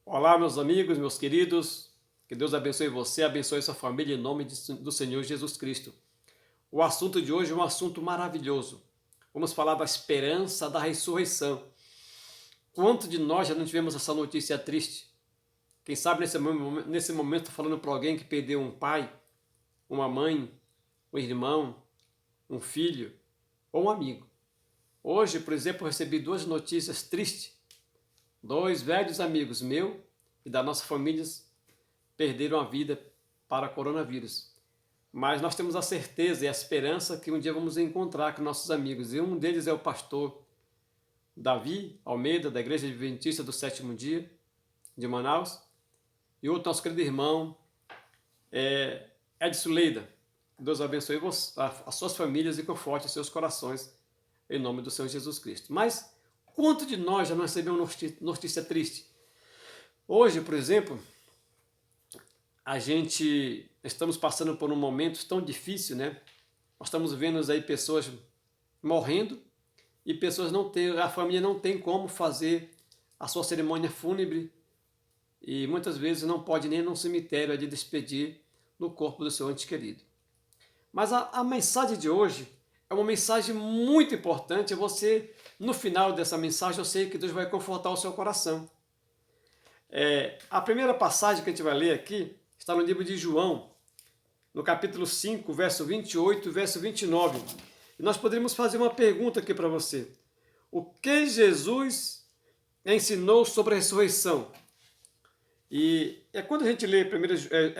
Olá, meus amigos, meus queridos, que Deus abençoe você, abençoe sua família em nome do Senhor Jesus Cristo. O assunto de hoje é um assunto maravilhoso. Vamos falar da esperança da ressurreição. Quanto de nós já não tivemos essa notícia triste? Quem sabe nesse momento falando para alguém que perdeu um pai, uma mãe, um irmão, um filho ou um amigo. Hoje, por exemplo, eu recebi duas notícias tristes. Dois velhos amigos meus e da nossa família perderam a vida para coronavírus. Mas nós temos a certeza e a esperança que um dia vamos encontrar com nossos amigos. E um deles é o pastor Davi Almeida, da Igreja Adventista do Sétimo Dia, de Manaus. E outro nosso querido irmão, Edson Leida. Deus abençoe as suas famílias e conforte os seus corações, em nome do Senhor Jesus Cristo. Mas quanto de nós já não recebemos notícia triste? Hoje, por exemplo, estamos passando por um momento tão difícil, né? Nós estamos vendo aí pessoas morrendo e pessoas a família não tem como fazer a sua cerimônia fúnebre e muitas vezes não pode nem ir num cemitério de despedir no corpo do seu ente querido. Mas a mensagem de hoje é uma mensagem muito importante. No final dessa mensagem, eu sei que Deus vai confortar o seu coração. A primeira passagem que a gente vai ler aqui está no livro de João, no capítulo 5, verso 28 e verso 29. E nós poderíamos fazer uma pergunta aqui para você. O que Jesus ensinou sobre a ressurreição? E quando a gente lê primeiro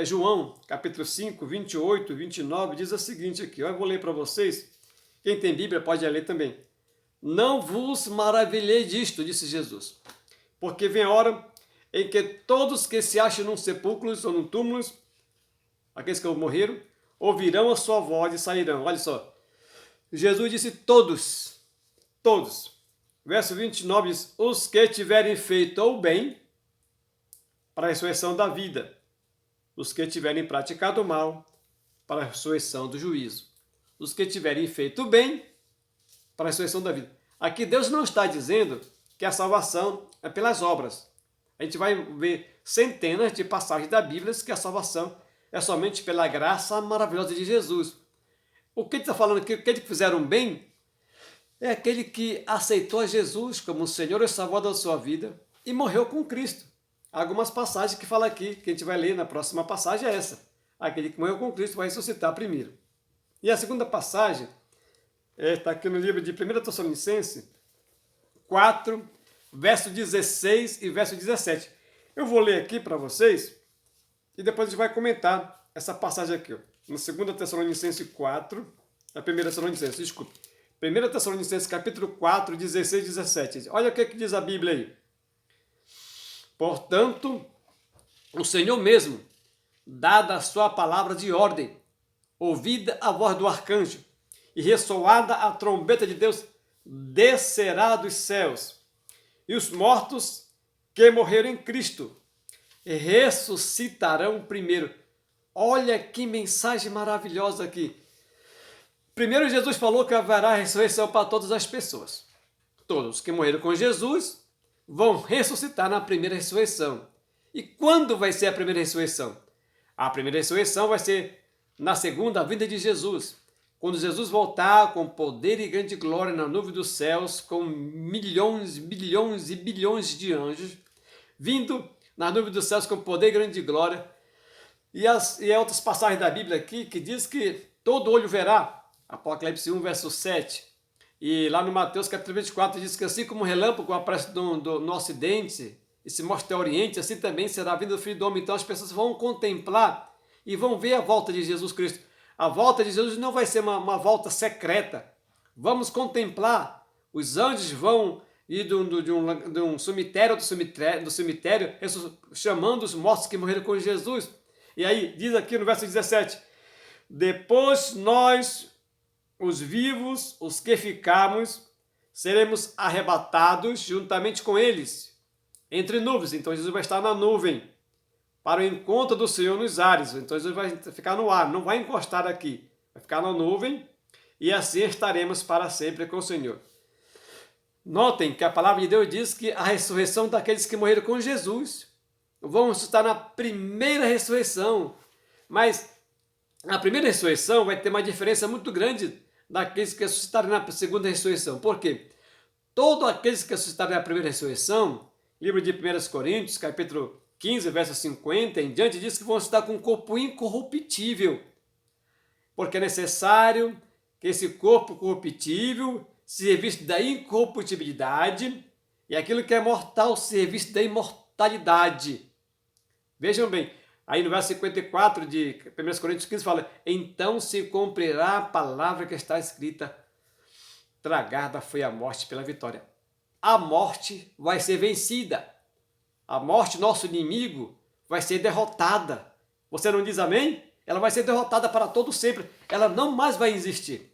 João, capítulo 5, 28 e 29, diz o seguinte aqui, eu vou ler para vocês. Quem tem Bíblia pode ler também. Não vos maravilhei disto, disse Jesus, porque vem a hora em que todos que se acham num sepulcro ou num túmulo, aqueles que morreram, ouvirão a sua voz e sairão. Olha só, Jesus disse todos, todos. Verso 29 diz, os que tiverem feito o bem, para a ressurreição da vida, os que tiverem praticado o mal, para a ressurreição do juízo. Os que tiverem feito o bem, para a ressurreição da vida. Aqui Deus não está dizendo que a salvação é pelas obras. A gente vai ver centenas de passagens da Bíblia que a salvação é somente pela graça maravilhosa de Jesus. O que ele está falando aqui, aquele que fizeram bem, é aquele que aceitou a Jesus como Senhor e Salvador da sua vida e morreu com Cristo. Há algumas passagens que falam aqui, que a gente vai ler na próxima passagem é essa. Aquele que morreu com Cristo vai ressuscitar primeiro. E a segunda passagem está aqui no livro de 1 Tessalonicenses 4, verso 16 e verso 17. Eu vou ler aqui para vocês e depois a gente vai comentar essa passagem aqui. Ó. No 2 Tessalonicenses 4, a 1 Tessalonicenses, desculpe. 1 Tessalonicenses capítulo 4, 16 e 17. Olha o que diz a Bíblia aí. Portanto, o Senhor mesmo, dada a sua palavra de ordem, ouvida a voz do arcanjo e ressoada a trombeta de Deus, descerá dos céus. E os mortos que morreram em Cristo ressuscitarão primeiro. Olha que mensagem maravilhosa aqui. Primeiro Jesus falou que haverá ressurreição para todas as pessoas. Todos que morreram com Jesus vão ressuscitar na primeira ressurreição. E quando vai ser a primeira ressurreição? A primeira ressurreição vai ser na segunda vinda de Jesus. Quando Jesus voltar com poder e grande glória na nuvem dos céus, com milhões, bilhões e bilhões de anjos, vindo na nuvem dos céus com poder e grande glória. E outras passagens da Bíblia aqui que diz que todo olho verá. Apocalipse 1, verso 7. E lá no Mateus capítulo 24 diz que assim como o relâmpago aparece no ocidente e se mostra ao oriente, assim também será a vinda do Filho do Homem. Então as pessoas vão contemplar e vão ver a volta de Jesus Cristo. A volta de Jesus não vai ser uma volta secreta. Vamos contemplar. Os anjos vão ir de um cemitério do cemitério, chamando os mortos que morreram com Jesus. E aí diz aqui no verso 17, depois nós, os vivos, os que ficarmos, seremos arrebatados juntamente com eles, entre nuvens. Então Jesus vai estar na nuvem, para o encontro do Senhor nos ares. Então Jesus vai ficar no ar, não vai encostar aqui, vai ficar na nuvem, e assim estaremos para sempre com o Senhor. Notem que a palavra de Deus diz que a ressurreição daqueles que morreram com Jesus. vão ressuscitar na primeira ressurreição. Mas a primeira ressurreição vai ter uma diferença muito grande daqueles que ressuscitarem na segunda ressurreição. Por quê? Todos aqueles que ressuscitarem na primeira ressurreição, livro de 1 Coríntios, capítulo 15, verso 50 em diante, diz que vão ressuscitar com um corpo incorruptível. Porque é necessário que esse corpo corruptível se revista da incorruptibilidade e aquilo que é mortal se revista da imortalidade. Vejam bem, aí no verso 54 de 1 Coríntios 15 fala: então se cumprirá a palavra que está escrita, tragada foi a morte pela vitória. A morte vai ser vencida. A morte, nosso inimigo, vai ser derrotada. Você não diz amém? Ela vai ser derrotada para todo sempre. Ela não mais vai existir.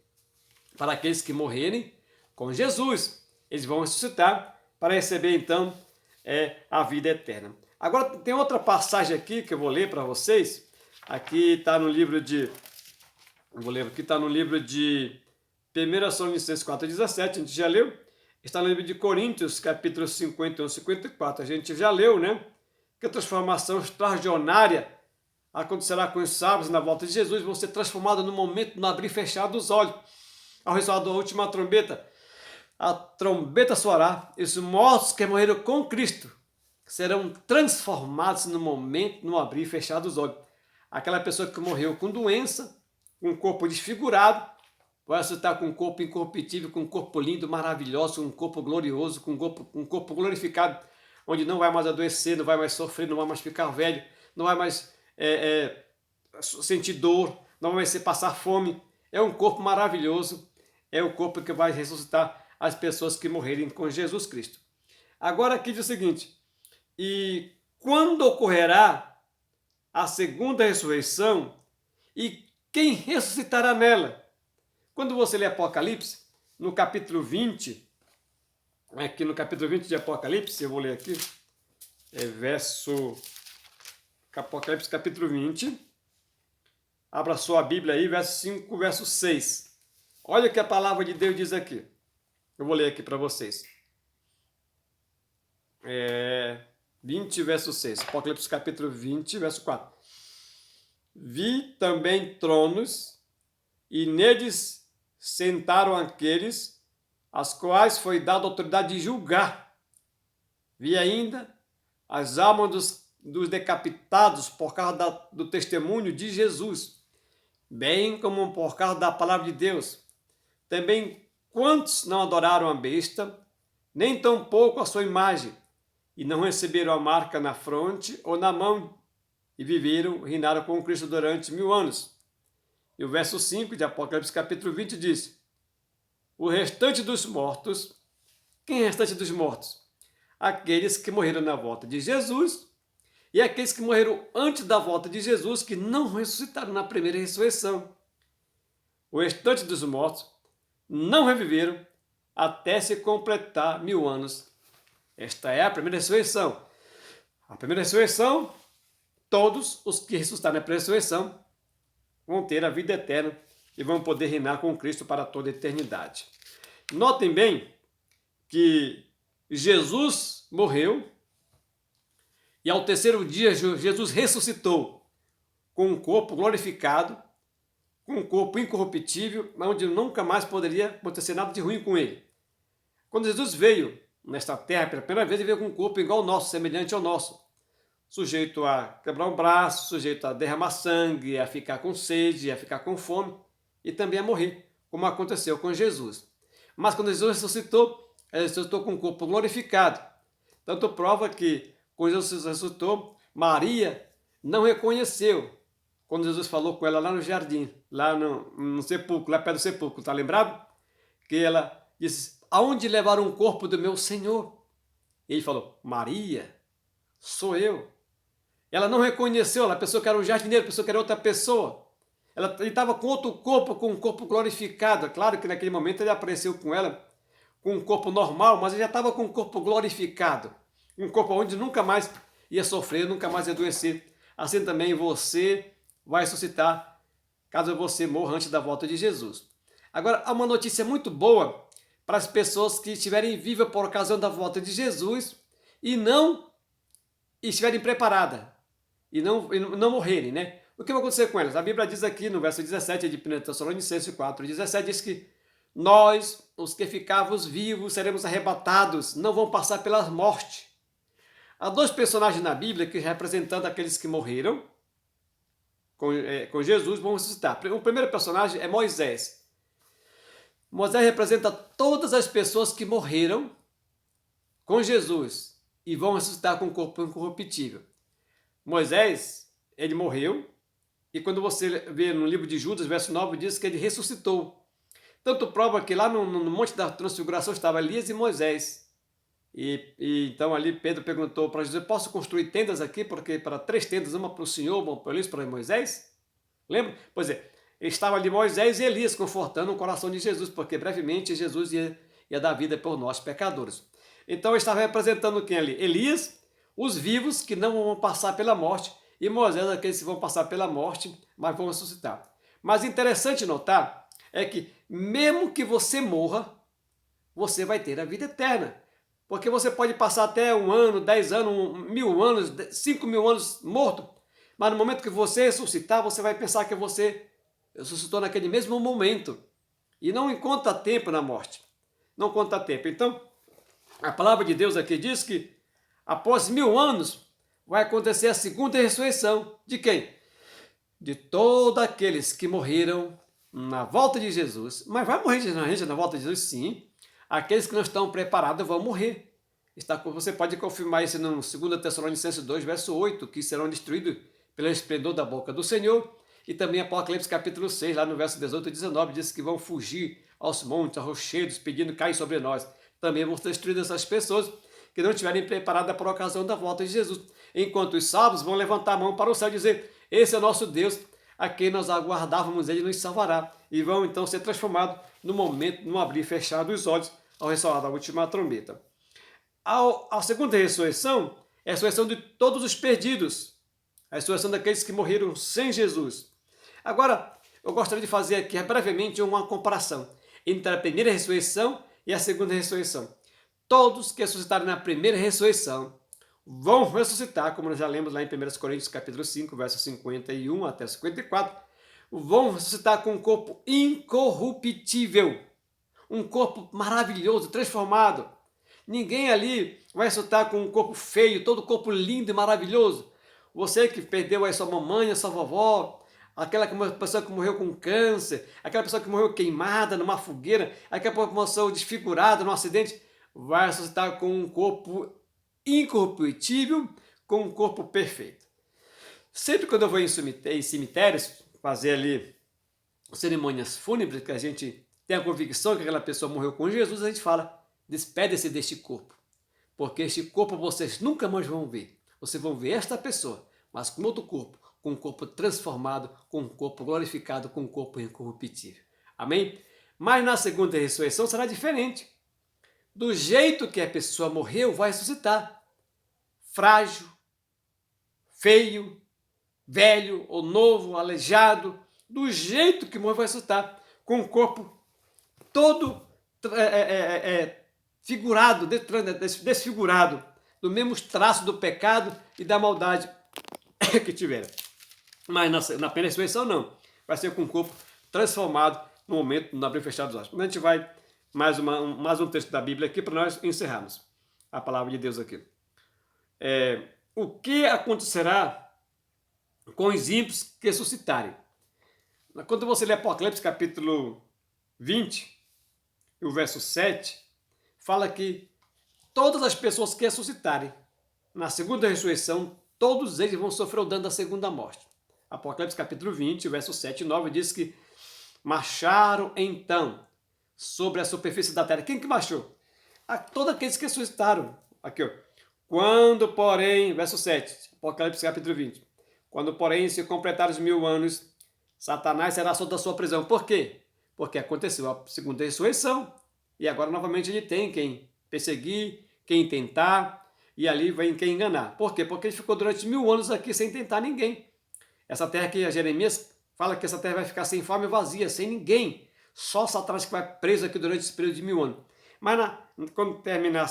Para aqueles que morrerem com Jesus, eles vão ressuscitar para receber então a vida eterna. Agora tem outra passagem aqui que eu vou ler para vocês. Aqui está no livro de... Vou ler, aqui está no livro de 1 Tessalonicenses 4,17, a gente já leu. Está no livro de Coríntios, capítulo 51, 54. A gente já leu, né? Que a transformação extraordinária acontecerá com os sábios na volta de Jesus. Vão ser transformados no momento, no abrir e fechar dos olhos. Ao ressoar da última trombeta, a trombeta soará. E os mortos que morreram com Cristo serão transformados no momento, no abrir e fechar dos olhos. Aquela pessoa que morreu com doença, com um corpo desfigurado, vai ressuscitar com um corpo incorruptível, com um corpo lindo, maravilhoso, com um corpo glorioso, com um corpo glorificado, onde não vai mais adoecer, não vai mais sofrer, não vai mais ficar velho, não vai mais sentir dor, não vai mais passar fome. É um corpo maravilhoso, é o corpo que vai ressuscitar as pessoas que morrerem com Jesus Cristo. Agora aqui diz o seguinte: e quando ocorrerá a segunda ressurreição, e quem ressuscitará nela? Quando você lê Apocalipse, no capítulo 20, aqui no capítulo 20 de Apocalipse, eu vou ler aqui, Apocalipse capítulo 20, abra sua Bíblia aí, verso 5, verso 6. Olha o que a palavra de Deus diz aqui. Eu vou ler aqui para vocês. 20, verso 6. Apocalipse capítulo 20, verso 4. Vi também tronos, e neles sentaram aqueles aos quais foi dada a autoridade de julgar. Vi ainda as almas dos decapitados por causa do testemunho de Jesus, bem como por causa da palavra de Deus. Também quantos não adoraram a besta, nem tampouco a sua imagem, e não receberam a marca na fronte ou na mão, e reinaram com Cristo durante 1000 anos. E o verso 5 de Apocalipse capítulo 20 diz: o restante dos mortos. Quem é o restante dos mortos? Aqueles que morreram na volta de Jesus e aqueles que morreram antes da volta de Jesus, que não ressuscitaram na primeira ressurreição. O restante dos mortos não reviveram até se completar 1000 anos. Esta é a primeira ressurreição. A primeira ressurreição, todos os que ressuscitaram na primeira ressurreição vão ter a vida eterna e vão poder reinar com Cristo para toda a eternidade. Notem bem que Jesus morreu e ao terceiro dia Jesus ressuscitou com um corpo glorificado, com um corpo incorruptível, onde nunca mais poderia acontecer nada de ruim com ele. Quando Jesus veio nesta terra pela primeira vez, ele veio com um corpo igual ao nosso, semelhante ao nosso, sujeito a quebrar um braço, sujeito a derramar sangue, a ficar com sede, a ficar com fome e também a morrer, como aconteceu com Jesus. Mas quando Jesus ressuscitou, ele ressuscitou com um corpo glorificado. Tanto prova que quando Jesus ressuscitou, Maria não reconheceu quando Jesus falou com ela lá no jardim, lá no sepulcro, lá perto do sepulcro, está lembrado? Que ela disse: aonde levaram o corpo do meu Senhor? E ele falou: Maria, sou eu. Ela não reconheceu, ela pensou que era um jardineiro, pensou que era outra pessoa. Ele estava com outro corpo, com um corpo glorificado. Claro que naquele momento ele apareceu com ela com um corpo normal, mas ele já estava com um corpo glorificado. Um corpo onde nunca mais ia sofrer, nunca mais ia adoecer. Assim também você vai ressuscitar, caso você morra antes da volta de Jesus. Agora, há uma notícia muito boa para as pessoas que estiverem vivas por ocasião da volta de Jesus e não e estiverem preparadas e não morrerem, né? O que vai acontecer com elas? A Bíblia diz aqui no verso 17 de 1 Tessalonicenses 4:17, diz que nós, os que ficamos vivos, seremos arrebatados, não vão passar pela morte. Há dois personagens na Bíblia que representando aqueles que morreram com Jesus vão ressuscitar. O primeiro personagem é Moisés. Moisés representa todas as pessoas que morreram com Jesus e vão ressuscitar com o corpo incorruptível. Moisés, ele morreu, e quando você vê no livro de Judas, verso 9, diz que ele ressuscitou. Tanto prova que lá no Monte da Transfiguração estava Elias e Moisés. E então ali Pedro perguntou para Jesus, posso construir tendas aqui? Porque para 3 tendas, uma para o Senhor, uma para Elias, para Moisés? Lembra? Pois é, estava ali Moisés e Elias confortando o coração de Jesus, porque brevemente Jesus ia dar vida por nós, pecadores. Então estava representando quem ali? Elias, os vivos que não vão passar pela morte, e Moisés, aqueles que vão passar pela morte, mas vão ressuscitar. Mas interessante notar é que mesmo que você morra, você vai ter a vida eterna. Porque você pode passar até 1 ano, 10 anos, 1000 anos, 5.000 anos morto, mas no momento que você ressuscitar, você vai pensar que você ressuscitou naquele mesmo momento. E não conta tempo na morte. Não conta tempo. Então, a palavra de Deus aqui diz que após 1000 anos vai acontecer a segunda ressurreição. De quem? De todos aqueles que morreram na volta de Jesus. Mas vai morrer gente na volta de Jesus? Sim. Aqueles que não estão preparados vão morrer. Você pode confirmar isso no 2 Tessalonicenses 2, verso 8, que serão destruídos pelo esplendor da boca do Senhor. E também Apocalipse capítulo 6, lá no verso 18 e 19, diz que vão fugir aos montes, aos rochedos, pedindo cair sobre nós. Também vão ser destruídas essas pessoas que não estiverem preparadas por ocasião da volta de Jesus. Enquanto os salvos vão levantar a mão para o céu e dizer, esse é o nosso Deus, a quem nós aguardávamos, ele nos salvará. E vão então ser transformados no momento, no abrir e fechar dos olhos, ao ressoar da última trombeta. A segunda ressurreição é a ressurreição de todos os perdidos, a ressurreição daqueles que morreram sem Jesus. Agora, eu gostaria de fazer aqui brevemente uma comparação entre a primeira ressurreição e a segunda ressurreição. Todos que ressuscitarem na primeira ressurreição vão ressuscitar, como nós já lemos lá em 1 Coríntios capítulo 5, versos 51 até 54, vão ressuscitar com um corpo incorruptível, um corpo maravilhoso, transformado. Ninguém ali vai ressuscitar com um corpo feio, todo corpo lindo e maravilhoso. Você que perdeu aí sua mamãe, a sua vovó, aquela pessoa que morreu com câncer, aquela pessoa que morreu queimada numa fogueira, aquela pessoa desfigurada num acidente, vai ressuscitar com um corpo incorruptível, com um corpo perfeito. Sempre quando eu vou em cemitérios, fazer ali cerimônias fúnebres, que a gente tem a convicção que aquela pessoa morreu com Jesus, a gente fala, despede-se deste corpo, porque este corpo vocês nunca mais vão ver. Vocês vão ver esta pessoa, mas com outro corpo, com um corpo transformado, com um corpo glorificado, com um corpo incorruptível. Amém? Mas na segunda ressurreição será diferente. Do jeito que a pessoa morreu, vai ressuscitar. Frágil, feio, velho ou novo, aleijado, do jeito que morreu, vai ressuscitar. Com o corpo todo figurado, desfigurado, do mesmo traço do pecado e da maldade que tiveram. Mas na primeira ressurreição não. Vai ser com o corpo transformado no momento, no abrir e fechar dos olhos. A gente vai mais um texto da Bíblia aqui para nós encerrarmos a palavra de Deus aqui. O que acontecerá com os ímpios que ressuscitarem? Quando você lê Apocalipse capítulo 20, e o verso 7, fala que todas as pessoas que ressuscitarem na segunda ressurreição, todos eles vão sofrer o dano da segunda morte. Apocalipse capítulo 20, verso 7 e 9 diz que marcharam então sobre a superfície da terra. Quem que marchou? Todos aqueles que ressuscitaram. Aqui, ó. Quando, porém, verso 7, Apocalipse capítulo 20, quando, porém, se completaram os 1000 anos, Satanás será solto da sua prisão. Por quê? Porque aconteceu a segunda ressurreição e agora novamente ele tem quem perseguir, quem tentar e ali vem quem enganar. Por quê? Porque ele ficou durante 1000 anos aqui sem tentar ninguém. Essa terra que Jeremias fala que essa terra vai ficar sem forma e vazia, sem ninguém. Só Satanás que vai preso aqui durante esse período de 1000 anos. Mas quando terminar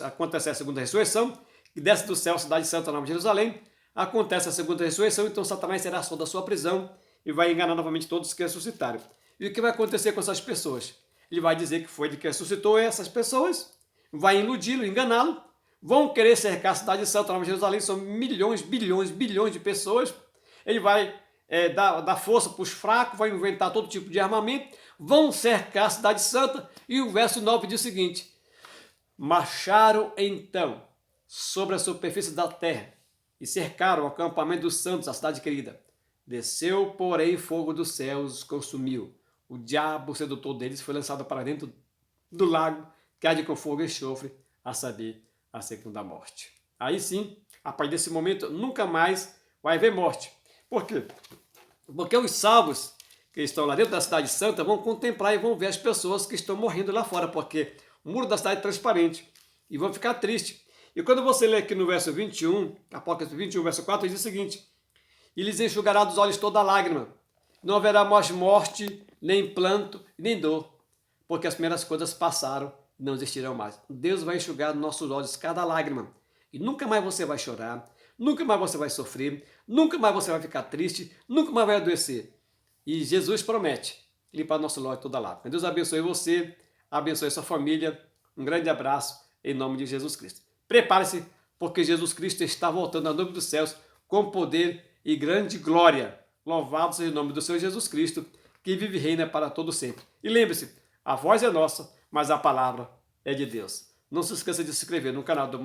acontecer a segunda ressurreição, e desce do céu a cidade santa, Nova Jerusalém. Acontece a segunda ressurreição, então Satanás será solto da sua prisão e vai enganar novamente todos que ressuscitaram. E o que vai acontecer com essas pessoas? Ele vai dizer que foi ele que ressuscitou essas pessoas, vai iludi-lo, enganá-lo, vão querer cercar a cidade santa, Nova Jerusalém, são milhões, bilhões, bilhões de pessoas. Ele vai dar força para os fracos, vai inventar todo tipo de armamento, vão cercar a cidade santa, e o verso 9 diz o seguinte: marcharam então sobre a superfície da terra e cercaram o acampamento dos santos, a cidade querida. Desceu, porém, fogo dos céus os consumiu. O diabo, o sedutor deles, foi lançado para dentro do lago, que há de com fogo e enxofre, a saber, a segunda morte. Aí sim, a partir desse momento, nunca mais vai haver morte. Por quê? Porque os salvos que estão lá dentro da cidade santa vão contemplar e vão ver as pessoas que estão morrendo lá fora, porque o muro da cidade é transparente, e vão ficar tristes. E quando você lê aqui no verso 21, Apocalipse 21, verso 4, diz o seguinte: e lhes enxugará dos olhos toda lágrima, não haverá mais morte, nem planto, nem dor, porque as primeiras coisas passaram, não existirão mais. Deus vai enxugar dos nossos olhos cada lágrima, e nunca mais você vai chorar, nunca mais você vai sofrer, nunca mais você vai ficar triste, nunca mais vai adoecer. E Jesus promete limpar nosso olho toda lágrima. Deus abençoe você, abençoe sua família. Um grande abraço em nome de Jesus Cristo. Prepare-se, porque Jesus Cristo está voltando a nome dos céus com poder e grande glória. Louvado seja o nome do Senhor Jesus Cristo, que vive e reina para todo sempre. E lembre-se, a voz é nossa, mas a palavra é de Deus. Não se esqueça de se inscrever no canal do